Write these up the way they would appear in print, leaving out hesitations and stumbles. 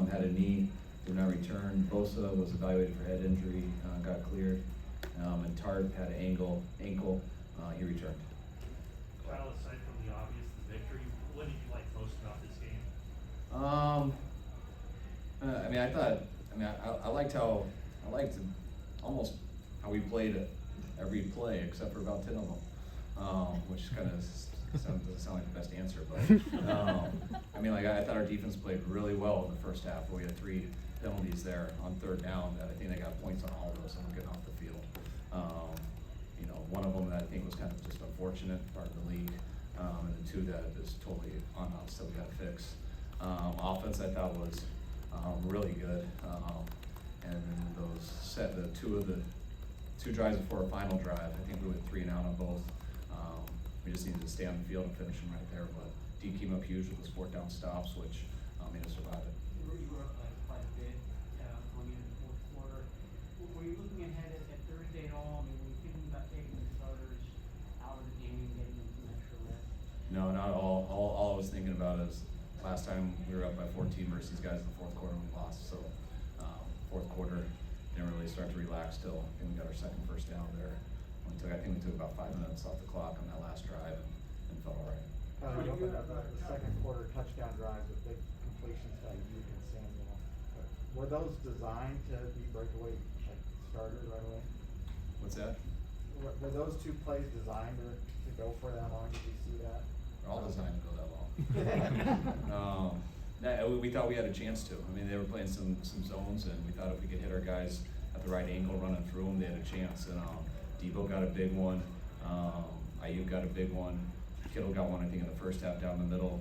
had a knee, did not return. Bosa was evaluated for head injury, got cleared. And Tart had an ankle, he returned. Kyle, aside from the obvious, the victory, what did you like most about this game? I liked almost how we played every play except for about 10 of them, which kind of doesn't sound like the best answer, but I thought our defense played really well in the first half. We had 3 penalties there on third down that I think they got points on all of those and we're getting off the field. One of them that I think was kind of just unfortunate, part of the league, and the 2 that is totally on us that we got to fix. Offense I thought was really good, and the 2 drives before our final drive, I think we went 3 and out on both. We just needed to stay on the field and finish them right there, but D came up huge with his 4th down stops, which made us survive it. You were up quite a bit going into the fourth quarter. Were you looking ahead at Thursday at all? Were you thinking about taking the starters out of the game and getting them some extra rest? No, not at all. All I was thinking about is last time we were up by 14 versus these guys in the fourth quarter and we lost. So fourth quarter didn't really start to relax till we got our second first down there. I think we took about 5 minutes off the clock on that last drive and felt all right. You opened up the second quarter touchdown drives with big completions by you and Samuel. Were those designed to be breakaway starters right away? What's that? Were those 2 plays designed to go for that long? Did you see that? They're all designed to go that long. We thought we had a chance to. They were playing some zones, and we thought if we could hit our guys at the right angle running through them, they had a chance. And Debo got a big one. Ayuk got a big one. Kittle got one, I think, in the first half down the middle.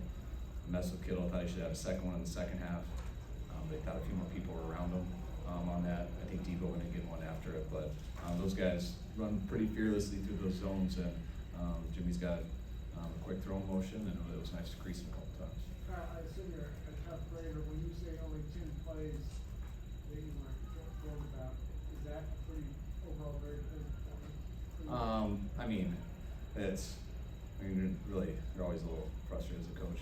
Messed with Kittle. Thought he should have a second one in the second half. They thought a few more people were around him on that. I think Debo went and get one after it. But those guys run pretty fearlessly through those zones, and Jimmy's got a quick throw motion, and it was nice to crease him a couple times. I assume you're a tough grader. When you say only 10 plays that you were thrilled about, is that a pretty overall very good performance? Really, you're always a little frustrated as a coach.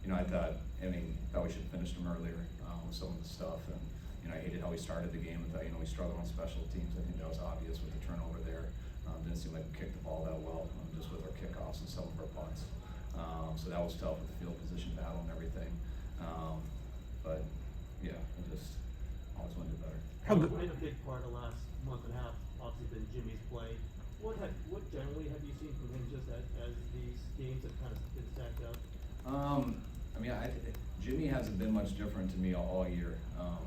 I thought we should have finished them earlier with some of the stuff, and I hated how we started the game. I thought we struggled on special teams. I think that was obvious with the turnover there. Didn't seem like we kicked the ball that well, just with our kickoffs and some of our punts. So that was tough with the field position battle and everything. But yeah, I just always want to do better. A big part of the last month and a half, obviously, been Jimmy's play. What generally have you seen from him just as these games have kind of been stacked up? Jimmy hasn't been much different to me all year.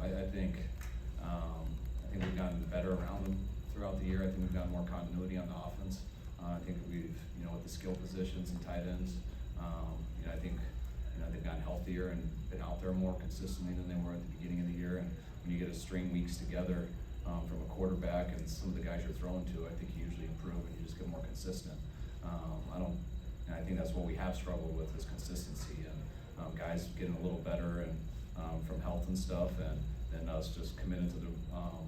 I think we've gotten better around him throughout the year. I think we've gotten more continuity on the offense. I think we've, with the skill positions and tight ends, I think they've gotten healthier and been out there more consistently than they were at the beginning of the year. And when you get a string weeks together from a quarterback and some of the guys you're throwing to, I think you usually improve and you just get more consistent. I think that's what we have struggled with is consistency and guys getting a little better and from health and stuff, and then us just committing to the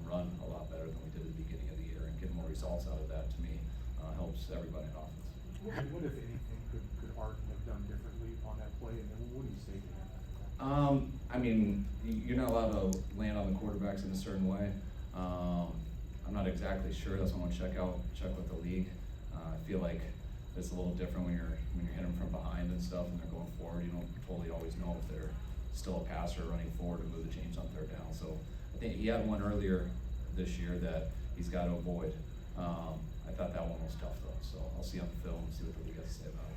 run a lot better than we did at the beginning of the year, and getting more results out of that to me helps everybody in offense. What if anything could Art have done differently on that play, and what do you say to him? You're not allowed to land on the quarterbacks in a certain way. I'm not exactly sure. That's what I'm gonna check with the league. I feel like it's a little different when you're hitting them from behind and stuff, and they're going forward. You don't totally always know if they're still a passer running forward to move the chains on third down. So I think he had one earlier this year that he's got to avoid. I thought that one was tough though, so I'll see on the film and see what the league has to say about it.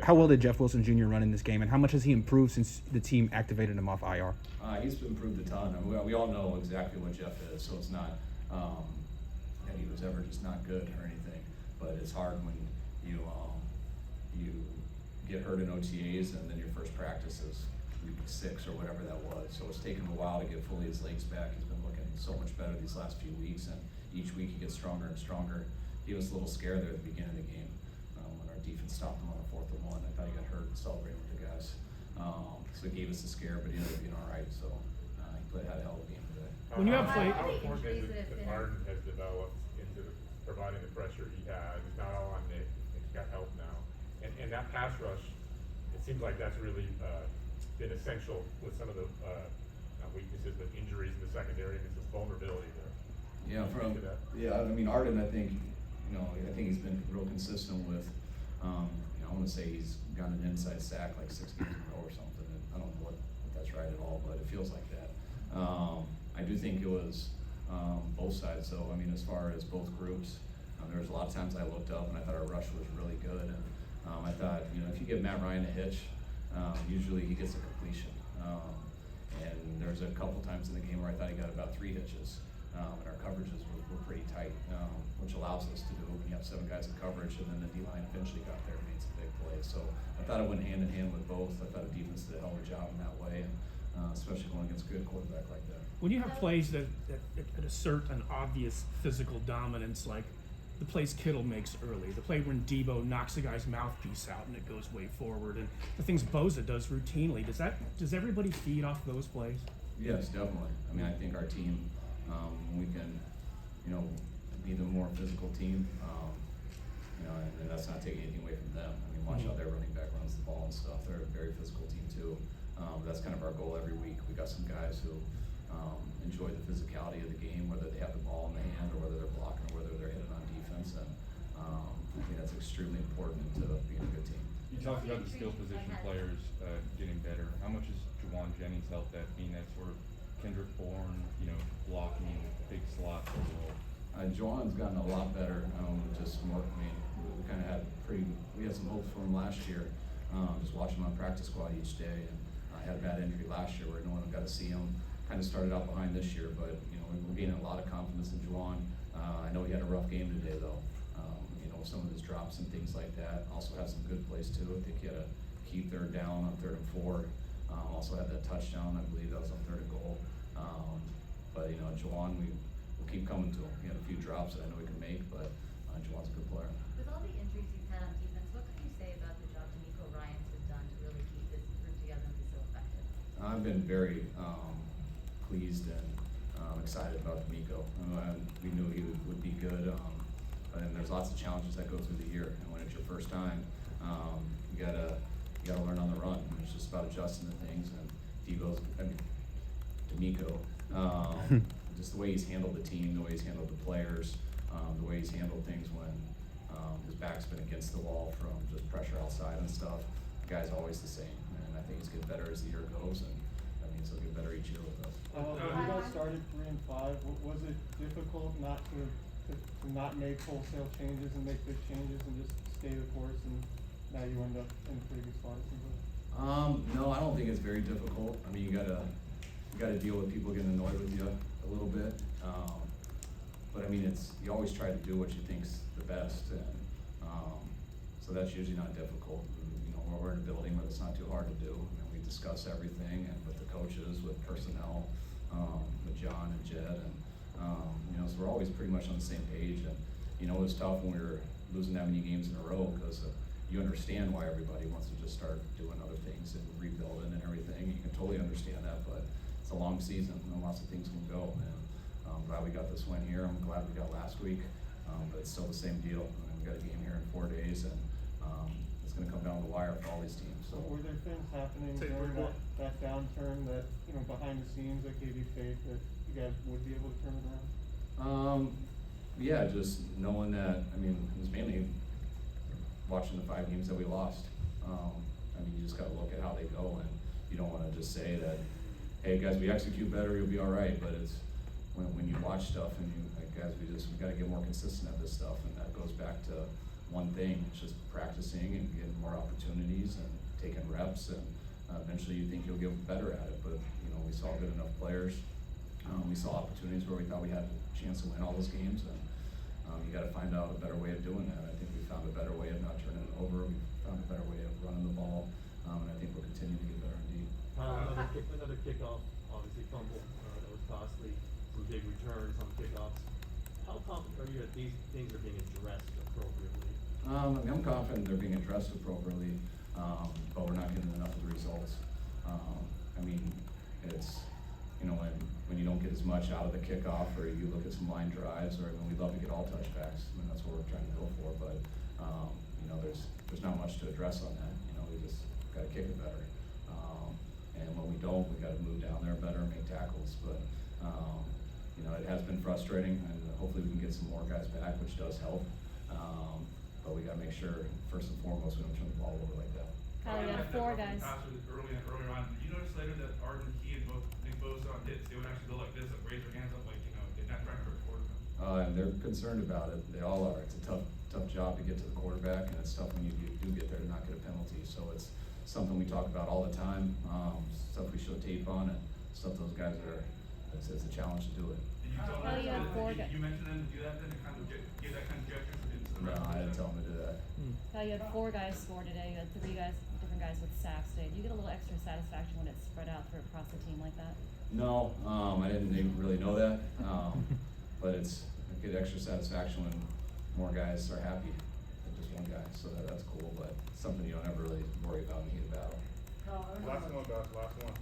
How well did Jeff Wilson Jr. run in this game, and how much has he improved since the team activated him off IR? He's improved a ton. We all know exactly what Jeff is, so it's not that he was ever just not good or anything. But it's hard when you get hurt in OTAs and then your first practice is week 6 or whatever that was. So it's taken a while to get fully his legs back. He's been looking so much better these last few weeks, and each week he gets stronger and stronger. He was a little scared there at the beginning of the game when our defense stopped him on the 4th and 1. I thought he got hurt and celebrating with the guys. So it gave us a scare, but he ended up being all right. So he had a hell of a game today. When you have How important is is it that that Arden has developed into providing the pressure he has? He's not all on Nick. He's got help now. And that pass rush, it seems like that's really been essential with some of the, not weaknesses, but injuries in the secondary, and it's a vulnerability there. Yeah, Speak to that. I mean, Arden, I think, I think he's been real consistent with, I wanna say he's gotten an inside sack like 6 games in a row or something, and I don't know what that's right at all, but it feels like that. I do think it was, both sides, so, I mean, as far as both groups, there was a lot of times I looked up and I thought our rush was really good, and, I thought, if you give Matt Ryan a hitch, usually he gets a completion. And there's a couple times in the game where I thought he got about 3 hitches, and our coverages were pretty tight, which allows us to do, when you have 7 guys in coverage, and then the D-line eventually got there and made some big plays. So I thought it went hand in hand with both. I thought the defense did a hell of a job in that way, and especially going against a good quarterback like that. When you have plays that assert an obvious physical dominance, like the plays Kittle makes early, the play when Debo knocks a guy's mouthpiece out and it goes way forward, and the things Bosa does routinely, does everybody feed off those plays? Yes, definitely. I mean, I think our team, we can, be the more physical team, and that's not taking anything away from them. I mean, watch how their running back runs the ball and stuff. They're a very physical team too. That's kind of our goal every week. We got some guys who enjoy the physicality of the game, whether they have the ball in the hand or whether they're blocking or whether they're hitting on defense, and I think that's extremely important to being a good team. You talked about the skill position players getting better. How much has Juwan Jennings helped that, being that sort of Kendrick Bourne, blocking big slots role? Juwan's gotten a lot better. Just more. I mean, we kind of we had some hopes for him last year. Just watching him on practice squad each day, and I had a bad injury last year where no one got to see him. Kind of started out behind this year, but we're gaining a lot of confidence in Juwan. I know he had a rough game today though. Some of his drops and things like that. Also had some good plays too. I think he had a key 3rd down on 3rd and 4. Also had that touchdown. I believe that was on 3rd and goal. But Juwan, we'll keep coming to him. He had a few drops that I know he can make, but Juwan's a good player. With all the injuries he's had on defense, what can you say about the job D'Amico Ryans has done to really keep this group together and be so effective? I've been very pleased and excited about D'Amico. We knew he would be good, and there's lots of challenges that go through the year. And when it's your first time, you gotta learn on the run. And it's just about adjusting to things. And D'Amico, just the way he's handled the team, the way he's handled the players, the way he's handled things when his back's been against the wall from just pressure outside and stuff. The guy's always the same, and I think he's getting better as the year goes, and that means he'll get better each year with us. When you guys started 3-5, was it difficult not to not make wholesale changes and make big changes and just stay the course, and now you end up in a pretty good spot, it seems like? No, I don't think it's very difficult. I mean, you gotta deal with people getting annoyed with you a little bit. But I mean, you always try to do what you think's the best, and so that's usually not difficult. We're in a building where it's not too hard to do. We discuss everything, and with the coaches, with personnel, with John and Jed, and so we're always pretty much on the same page. And it was tough when we were losing that many games in a row, because you understand why everybody wants to just start doing other things and rebuilding and everything. You can totally understand that, but it's a long season and lots of things can go. And I'm glad we got this win here. I'm glad we got last week, but it's still the same deal. We got a game here in 4 days, and it's going to come down the wire for all these teams. So were there things happening during that downturn that, behind the scenes, that gave you faith that you guys would be able to turn it around? Yeah, just knowing that, it was mainly watching the 5 games that we lost. You just got to look at how they go, and you don't want to just say that, hey guys, we execute better, you'll be all right. But it's when you watch stuff and guys, we got to get more consistent at this stuff, and that goes back to one thing. It's just practicing and getting more opportunities and taking reps, and eventually you think you'll get better at it. But we saw good enough players. We saw opportunities where we thought we had a chance to win all those games, and you got to find out a better way of doing that. I think we found a better way of not turning it over. We found a better way of running the ball, and I think we'll continue to get better indeed. Another kickoff, obviously fumble, that was costly, some big returns on kickoffs. How confident are you that these things are being addressed appropriately? I'm confident they're being addressed appropriately, but we're not getting enough of the results. It's, when you don't get as much out of the kickoff, or you look at some line drives, or we'd love to get all touchbacks. That's what we're trying to go for, but there's not much to address on that. We just got to kick it better. And when we don't, we gotta move down there better and make tackles, but, you know, it has been frustrating, and hopefully we can get some more guys back, which does help. But we gotta make sure, first and foremost, we don't turn the ball over like that. Kyle, you have four guys. Earlier on, did you notice later that Arden Key and both Nick Bosa on hits, they would actually go like this, like raise their hands up, like, you know, get that record for them? And they're concerned about it, they all are, it's a tough job to get to the quarterback, and it's tough when you do get there to not get a penalty, so it's something we talk about all the time, stuff we show tape on, and stuff those guys it's a challenge to do it. Did you tell Kyle, them, you have four did guys. you mention them to do that then, to kind of give that kind of gesture to the No, rest of I didn't the tell them to do that. Kyle, you had 4 guys score today. You had 3 guys, different guys with sacks today. Do you get a little extra satisfaction when it's spread out through across the team like that? No, I didn't even really know that, but I get extra satisfaction when more guys are happy than just one guy, so that's cool, but something you don't ever really worry about in the heat of battle. Kyle, I don't know. Last one, Doc, last one.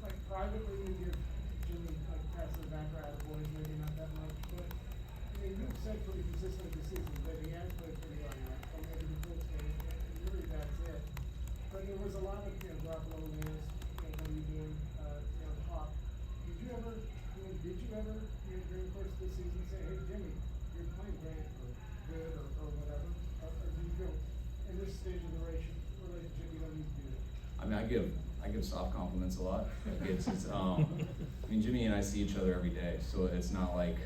Like privately, you give Jimmy like pats in the back or attaboys, maybe not that much, but I mean, you've said pretty consistently this season that he has played pretty well, right? Or maybe the Colts game, and really that's it. But there was a lot of, you know, drop low nails, you know, what are you doing, you know, hop. Did you ever, you know, during the course of the season say, hey, Jimmy, you're playing great or good or whatever? Or do you feel in this stage of the relationship, you don't need to do that? I mean, I give soft compliments a lot. Like I mean, Jimmy and I see each other every day, so it's not like,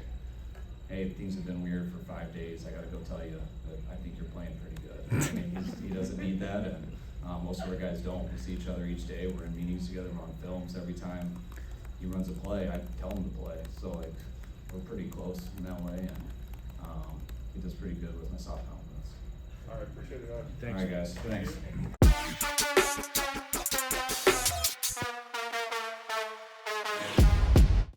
hey, things have been weird for 5 days, I gotta go tell you that I think you're playing pretty good. I mean, he doesn't need that, and most of our guys don't. We see each other each day, we're in meetings together, we're on films. Every time he runs a play, I tell him to play, so like, we're pretty close in that way, and he does pretty good with my soft compliments. All right, appreciate it, guys. All right, guys, thanks.